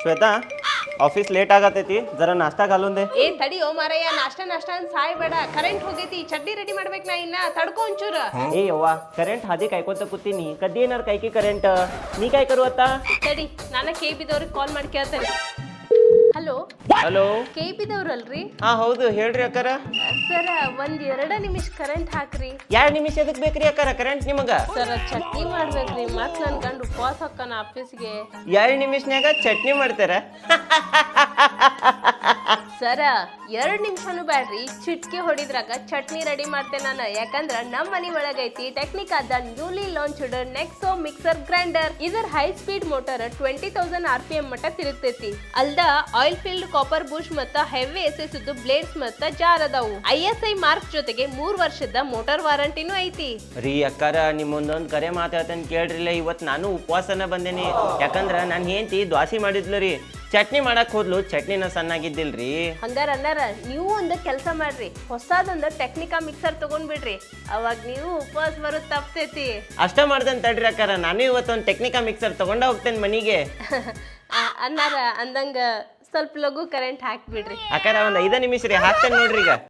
Shweta office late ಆಗತೈತಿ ಜರ ನಾಷ್ಟಾ घालून दे ಏ ತಡಿಯೋ ಮಾರಯ್ಯ ನಾಷ್ಟ ಅಂತ ಸಾಯ್ಬೇಡ ಕರೆಂಟ್ ಹೋಗೈತಿ ಚಟ್ನಿ ರೆಡಿ ಮಾಡ್ಬೇಕು ನಾ ಇನ್ನ ತಡ್ಕೊ ಒಂಚೂರ ए यव्वा ಕರೆಂಟ್ ಹಾದಿ ಕಾಯ್ಕೋತ ಕೂತೀನಿ ಕದ್ದಿ ಏನಾರ ಕೈಕಿ ಕರೆಂಟ್ ನೀ काय करू आता ತಡಿ ನಾನ KP ದವ್ರಿಗೆ ಕಾಲ್ ಮಾಡಿ ಕೇಳ್ತೇನೆ ಹಲೋ ಹಲೋ KP ದವ್ರಲ್ರಿ ಹಾ ಹೌದು ಹೇಳ್ರಿ ಅಕ್ಕಾರ ಸರ ಒಂದ್ 2 ನಿಮಿಷ ಕರೆಂಟ್ ಹಾಕ್ರಿ 2 ನಿಮಿಷ ಎದಕ್ ಬೇಕ್ರಿ ಅಕ್ಕಾರ ಕರೆಂಟ್ ನಿಮಗ ಸರ ಚಟ್ನಿ ಮಾಡ್ಬೇಕ್ರಿ ಮತ್ ನನ್ ಗಂಡ ಉಪವಾಸ ಹಾಕನ ಆಫೀಸ್ಗೆ 2 ನಿಮಿಷನ್ಯಾಗ ಚಟ್ನಿ ಮಾಡ್ತಾರ ಸರ 2 ನಿಮಿಷನು ಬ್ಯಾಡ್ರಿ ಚಿಟ್ಕಿ ಹೊಡಿದ್ರಾಗ ಚಟ್ನಿ ರೆಡಿ ಮಾಡ್ತೇನೆ ನಾನು ಯಾಕಂದ್ರ ನಮ್ ಮನಿ ಒಳಗೈತಿ ಟೆಕ್ನಿಕಾದ ನ್ಯೂಲಿ ಲಾಂಚ್ಡ್ ನೆಕ್ಸೋ ಮಿಕ್ಸರ್ ಗ್ರೈಂಡರ್ ಇದರ ಹೈ ಸ್ಪೀಡ್ ಮೋಟರ್ 20,000 RPM ಮಟ್ಟ ತಿರುಗ್ತೈತಿ ಅಲ್ದ ಆಯಿಲ್ ಫೀಲ್ಡ್ ಕಾಪರ್ ಬೂಶ್ ಮತ್ತ ಹೆವಿ ಎಸ್ಎಸ್ ಬ್ಲೇಡ್ಸ್ ಮತ್ತ ಜಾರ್ ಅದಾವು ISI ಮಾರ್ಕ್ ಜೊತೆಗೆ 3 ವರ್ಷದ ಮೋಟಾರ್ ವಾರಂಟಿನೂ ಐತಿ ರೀ ಅಕ್ಕಾರ ನಿಮ್ಮೊಂದೊಂದ್ ಕರೆ ಮಾತಾಡ್ತೇನೆ ಕೇಳ್ರಿಲ್ಲ ಇವತ್ತು ನಾನು ಉಪವಾಸನ ಬಂದೇನಿ ಯಾಕಂದ್ರ ನಾನು ಹೆಂಡತಿ ದ್ವಾಸಿ ಮಾಡಿದ್ಲು ರೀ ಚಟ್ನಿ ಮಾಡಕ್ ಹೋದ್ಲು ಚಟ್ನಿನ ಸಣ್ಣಾಗಿದ್ದಿಲ್ರಿ ಹಂಗಾರ ಅನ್ನಾರ ನೀವು ಒಂದು ಕೆಲಸ ಮಾಡ್ರಿ ಹೊಸದೊಂದು ಟೆಕ್ನಿಕಾ ಮಿಕ್ಸರ್ ತಗೊಂಡ್ಬಿಡ್ರಿ ಅವಾಗ ನೀವು ಉಪವಾಸ ಬರೋದ್ ತಪ್ತೈತಿ ಅಷ್ಟ ಮಾಡ್ದೇನ್ ತಡ್ರಿ ಅಕ್ಕಾರ ನಾನು ಇವತ್ತೊಂದು ಟೆಕ್ನಿಕಾ ಮಿಕ್ಸರ್ ತಗೊಂಡ ಹೋಗ್ತೇನೆ ಮನಿಗೆ ಅನ್ನಾರ ಅಂದಂಗ ಸ್ವಲ್ಪ ಲಘು ಕರೆಂಟ್ ಹಾಕ್ಬಿಡ್ರಿ ಅಕ್ಕಾರ ಒಂದ್ 5 ನಿಮಿಷ ರೀ ಹಾಕ್ತೇನೆ ನೋಡ್ರಿ ಈಗ